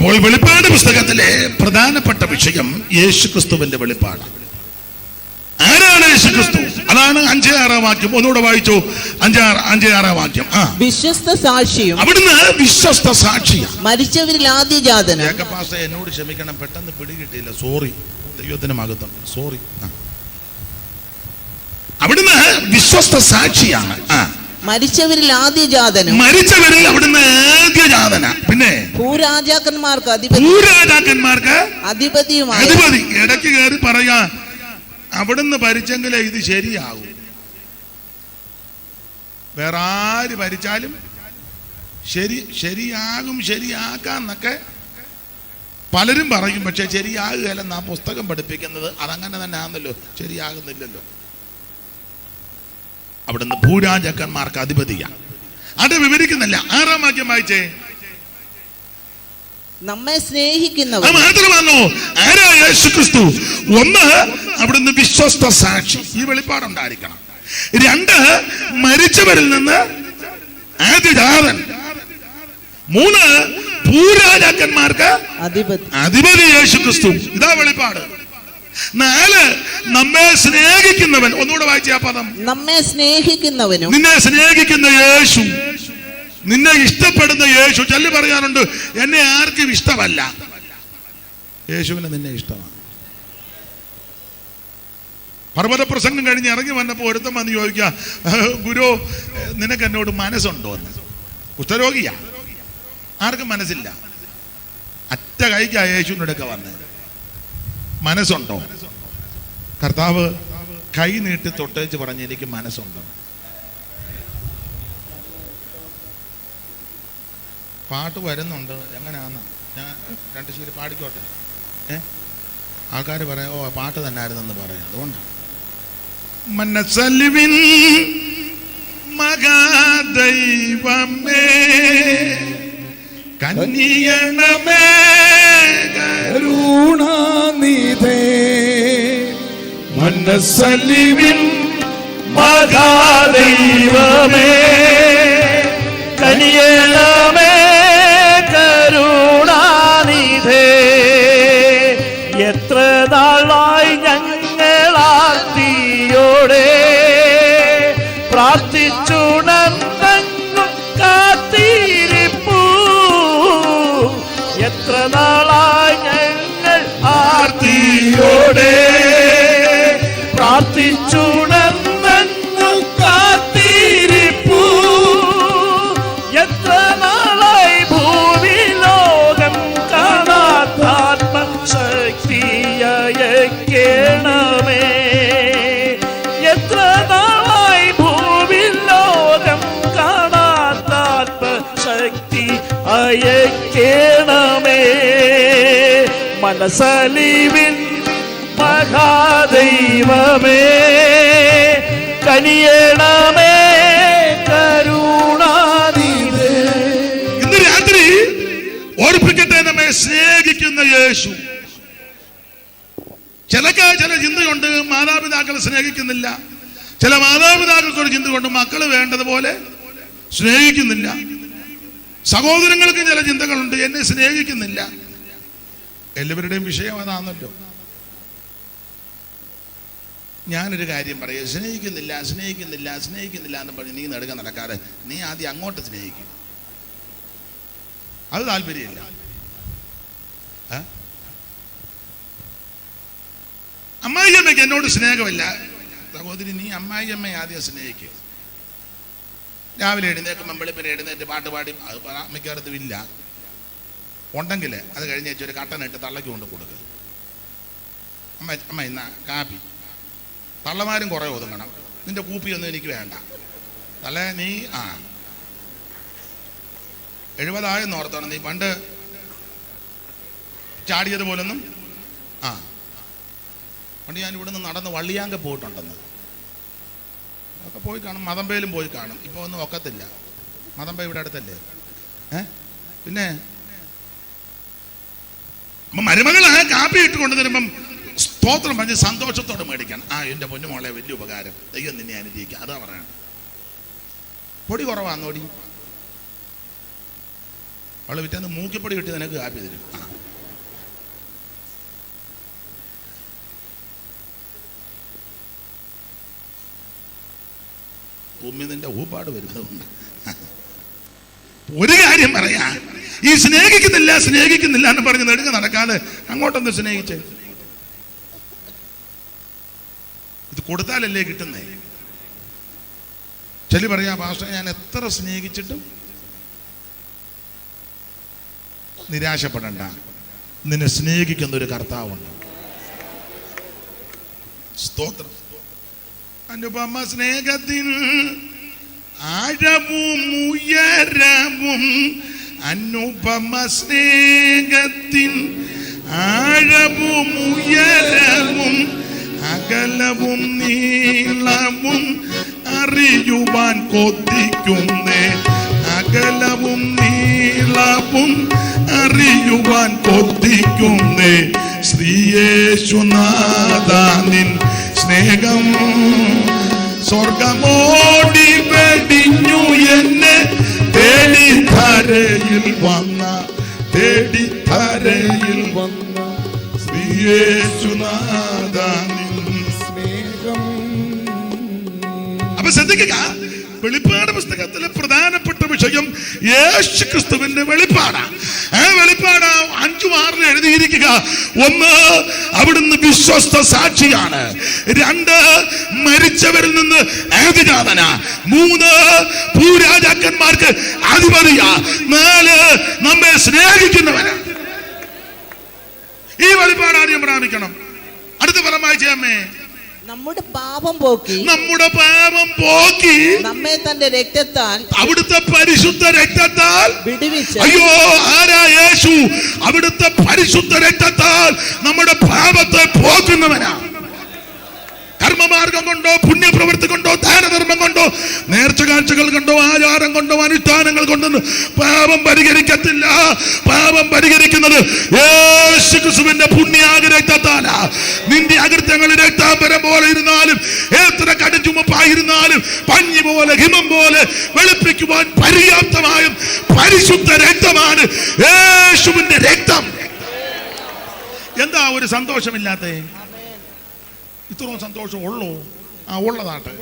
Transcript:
അപ്പോൾ വെളിപ്പാട് പുസ്തകത്തിലെ പ്രധാനപ്പെട്ട വിഷയം യേശുക്രിസ്തുവിന്റെ വെളിപ്പാടാണ്. ആരാണ് യേശുക്രിസ്തു? അതാണ് 5-6 വാക്യം. ഒന്നുകൂടെ വായിച്ചു. 5-6 വാക്യം. വിശ്വസ്ത സാക്ഷിയും അവിടുന്ന് വിശ്വസ്ത സാക്ഷിയാണ്, മരിച്ചവരിൽ ആദ്യജാതനും. എന്നോട് ക്ഷമിക്കണം, പെട്ടെന്ന് പിടികിട്ടിയില്ല, സോറി. ദൈവത്തിന് മഹത്വം, സോറി. അവിടുന്ന് വിശ്വസ്ത സാക്ഷിയാണ്, മരിച്ചവരിൽ ആദ്യജാതനും. മരിച്ചവരിൽ അവിടുന്ന് ആദ്യജാതന. പിന്നെ ഭൂരാജാക്കന്മാർക്ക് അധിപതിയുമായ അധിപതി. ഇടയ്ക്ക് കയറി പറയാ, അവിടുന്ന് ഭരിച്ചെങ്കിലേ ഇത് ശരിയാകും. വേറെ ആര് ഭരിച്ചാലും ശരിയാകും, ശരിയാക്കാന്നൊക്കെ പലരും പറയും. പക്ഷെ ശരിയാകുകയല്ലെന്ന് ആ പുസ്തകം പഠിപ്പിക്കുന്നത്. അതങ്ങനെ തന്നെ ആണല്ലോ, ശരിയാകുന്നില്ലല്ലോ. അവിടുന്ന് ഭൂരാജാക്കന്മാർക്ക് അധിപതിയാണ്. അത് വിവരിക്കുന്നില്ല. 6 വാക്യം വായിച്ചേ. നമ്മെ സ്നേഹിക്കുന്നവർ. മാത്രമാണോ ആരാ യേശുക്രിസ്തു? 1, അവിടുന്ന് വിശ്വസ്ത സാക്ഷി, ഈ വെളിപ്പാടുണ്ടായിരിക്കണം. 2, മരിച്ചവരിൽ നിന്ന് ആദ്യജാതൻ. 3, ഭൂരാജാക്കന്മാർക്ക് അധിപതി യേശുക്രിസ്തു. ഇതാ വെളിപ്പാട്. 4, നമ്മെ സ്നേഹിക്കുന്നവൻ. ഒന്നുകൂടെ വായിച്ച ആ പദം. നമ്മെ സ്നേഹിക്കുന്നവനും. നിന്നെ സ്നേഹിക്കുന്ന യേശു, നിന്നെ ഇഷ്ടപ്പെടുന്ന യേശു. ചൊല്ലി പറയാനുണ്ട്, എന്നെ ആർക്കും ഇഷ്ടമല്ല, യേശുവിന് നിന്നെ ഇഷ്ടമാണ്. പർവ്വത പ്രസംഗം കഴിഞ്ഞ് ഇറങ്ങി വന്നപ്പോൾ ഒരുത്തം വന്ന് ചോദിക്കുക, ഗുരു നിനക്ക് എന്നോട് മനസ്സുണ്ടോ എന്ന്. കുഷ്ഠരോഗിയാ, ആർക്കും മനസ്സില്ല. അറ്റ കൈക്കാ യേശുവിനോടൊക്കെ വന്നത്. മനസ്സുണ്ടോ? കർത്താവ് കൈ നീട്ടി തൊട്ടേച്ച് പറഞ്ഞ്, എനിക്ക് മനസ്സുണ്ടോ. പാട്ട് വരുന്നുണ്ട്, എങ്ങനെയാന്ന് ഞാൻ 2 ശീലം പാടിക്കോട്ടെ. ആൾക്കാർ പറയാം, ഓ പാട്ട് തന്നെ ആയിരുന്നെന്ന് പറയാം. അതുകൊണ്ടാണ്. മനസ്സലിവിൻ മഹാദൈവമേ കന്യണമേ കരുണാനിധേ, മനസ്സലിവിൻ മഹാദൈവമേ കന്യണമേ കരുണാനിധേ. എത്ര നാളായി ഞങ്ങളാർത്തിയോടെ പ്രാർത്ഥിച്ചുണർന്നു കാത്തിരിപ്പൂ. എത്ര നാളായി ഞങ്ങൾ ആർത്തിയോടെ പ്രാർത്ഥിച്ചുണർന്നു കാത്തിരിപ്പൂ. എത്ര നാളായി ഭൂമി ലോകം കാണാത്താത്മശക്തിയയക്കണമേ. എത്ര നാളായി ഭൂമി ലോകം കാണാത്താത്മശക്തി അയക്കണമേ. മനസ്സലിവിൻ മഹാദൈവമേ കനിയണമേ കരുണാനിധേ. ഇന്ന് രാത്രി ഓർപ്പിക്കട്ടെ, നമ്മെ സ്നേഹിക്കുന്ന യേശു. ചില ചിന്തയുണ്ട്, മാതാപിതാക്കളെ സ്നേഹിക്കുന്നില്ല. ചില മാതാപിതാക്കൾക്ക് ഒരു ചിന്തയുണ്ട്, മക്കള് വേണ്ടതുപോലെ സ്നേഹിക്കുന്നില്ല. സഹോദരങ്ങൾക്ക് ചില ചിന്തകളുണ്ട്, എന്നെ സ്നേഹിക്കുന്നില്ല. എല്ലാവരുടെയും വിഷയം അതാണല്ലോ. ഞാനൊരു കാര്യം പറയാം, സ്നേഹിക്കുന്നില്ല എന്ന് പറഞ്ഞ് നീ നെടുക നടക്കാതെ നീ ആദ്യം അങ്ങോട്ട് സ്നേഹിക്കും. അത് താല്പര്യമില്ല. അമ്മായിയമ്മയ്ക്ക് എന്നോട് സ്നേഹമില്ല. സഹോദരി, നീ അമ്മായിയമ്മയെ ആദ്യം സ്നേഹിക്കുക. രാവിലെ എഴുന്നേൽക്കുമ്പോൾ വെളുപ്പിനെ എഴുന്നേറ്റ് പാട്ട് പാടി, അത് മിക്കവാറും ഇല്ല. ഉണ്ടെങ്കിൽ അത് കഴിഞ്ഞ് ഒരു കട്ടനിട്ട് തള്ളയ്ക്ക് കൊണ്ട് കൊടുക്കുക. അമ്മ ഇന്ന കാപ്പി. തള്ളമാരും കുറേ ഒതുങ്ങണം. നിന്റെ കൂപ്പിയൊന്നും എനിക്ക് വേണ്ട. തള്ള നീ 70 ഓർത്തോണം. നീ പണ്ട് ചാടിയതുപോലൊന്നും പണ്ട് ഞാൻ ഇവിടെ നിന്ന് നടന്ന് വള്ളിയാങ്ക പോയിട്ടുണ്ടെന്ന്. ഒക്കെ പോയി കാണും, മതമ്പയിലും പോയി കാണും. ഇപ്പോൾ ഒന്നും ഒക്കത്തില്ല. മതമ്പ ഇവിടെ അടുത്തല്ലേ. പിന്നെ മരുമകൾ കാപ്പി ഇട്ട് കൊണ്ടുതരുമ്പം സ്തോത്രം പറഞ്ഞ് സന്തോഷത്തോടെ മേടിക്കണം. എൻ്റെ പൊന്നുമോളെ വലിയ ഉപകാരം, ദൈവം നിന്നെ അനുഗ്രഹിക്കുക. അതാ പറയണം. പൊടി കുറവാന്നോടി. അവള് വിറ്റാന്ന് മൂക്കിപ്പൊടി കിട്ടി നിനക്ക് കാപ്പി തരും. നിന്റെ ഊപ്പാട് വരുന്നതുകൊണ്ട് ഒരു കാര്യം പറയാ, ഈ സ്നേഹിക്കുന്നില്ല എന്ന് പറഞ്ഞ് നെടുങ്ങ നടക്കാതെ അങ്ങോട്ടൊന്ന് സ്നേഹിച്ചേ. ഇത് കൊടുത്താലല്ലേ കിട്ടുന്നേ. ചെല്ലി പറയാ, പാസ്റ്റർ ഞാൻ എത്ര സ്നേഹിച്ചിട്ടും നിരാശപ്പെടണ്ട, നിന്നെ സ്നേഹിക്കുന്ന ഒരു കർത്താവുണ്ട്. സ്തോത്രം. അനുപമ സ്നേഹത്തിൻ ആഴവും ഉയരവും, അനുപമ സ്നേഹത്തിൻ ആഴവും ഉയരവും, അകലവും നീളവും അറിയുവാൻ കൊതിക്കുന്നേ. അകലവും നീളവും അറിയുവാൻ കൊതിക്കുന്നേ. ശ്രീയേശുനാഥാനിൻ സ്നേഹം സ്വർഗമോടി വെടിഞ്ഞു എന്നെ തേടി ധരയിൽ വന്ന ശ്രീയേശുനാഥാനിൻ സ്നേഹം. അപ്പൊ ശ്രദ്ധിക്കുക, വെളിപ്പാട് പുസ്തകത്തിലെ പ്രധാനപ്പെട്ട വിഷയം യേശുക്രിസ്തുവിന്റെ വെളിപ്പാടാണ്. ആ വെളിപ്പാട് 5:6 എഴുതിയിരിക്കുക. 1, അവിടുന്ന് വിശ്വസ്ത സാക്ഷിയാണ്. 2, മരിച്ചവരിൽ നിന്ന് ആദിജാതന. 3, ഭൂരാജാക്കന്മാർക്ക് അധിപതിയാ. 4, നമ്മെ സ്നേഹിക്കുന്നവനാ. ഈ വെളിപ്പാട് ആദ്യം പ്രാപിക്കണം. അടുത്ത പരമായി ചെയ്യാമേ. നമ്മുടെ പാപം പോക്കി നമ്മെ തന്റെ രക്തത്താൽ, അവിടുത്തെ പരിശുദ്ധ രക്തത്താൽ വിടുവിച്ച്. അയ്യോ, ആരാ യേശു? അവിടുത്തെ പരിശുദ്ധ രക്തത്താൽ നമ്മുടെ പാപത്തെ പോക്കുന്നവനാ. കർമ്മമാർഗം കൊണ്ടോ, പുണ്യപ്രവൃത്തി കൊണ്ടോ, ദാനധർമ്മം കൊണ്ടോ, നേർച്ച കാഴ്ചകൾ കൊണ്ടോ, ആചാരം കൊണ്ടോ, അനുഷ്ഠാനങ്ങൾ കൊണ്ടൊന്നും പാപം പരിഹരിക്കത്തില്ല. പാപം പരിഹരിക്കുന്നത് യേശുക്രിസ്തുവിന്റെ പുണ്യാഗ രക്തത്താലാ. നിന്റെ അകൃത്യങ്ങൾ രക്താംബരം പോലെ ഇരുന്നാലും, എത്ര കടുചുമപ്പായിരുന്നാലും, പഞ്ഞി പോലെ, ഹിമം പോലെ വെളുപ്പിക്കുവാൻ പര്യാപ്തമായും പരിശുദ്ധ രക്തമാണ് യേശുവിന്റെ രക്തം. എന്താ ഒരു സന്തോഷമില്ലാത്തേ? ഇത്രയും സന്തോഷം ഉള്ളൂ? ഉള്ളതാട്ടെ.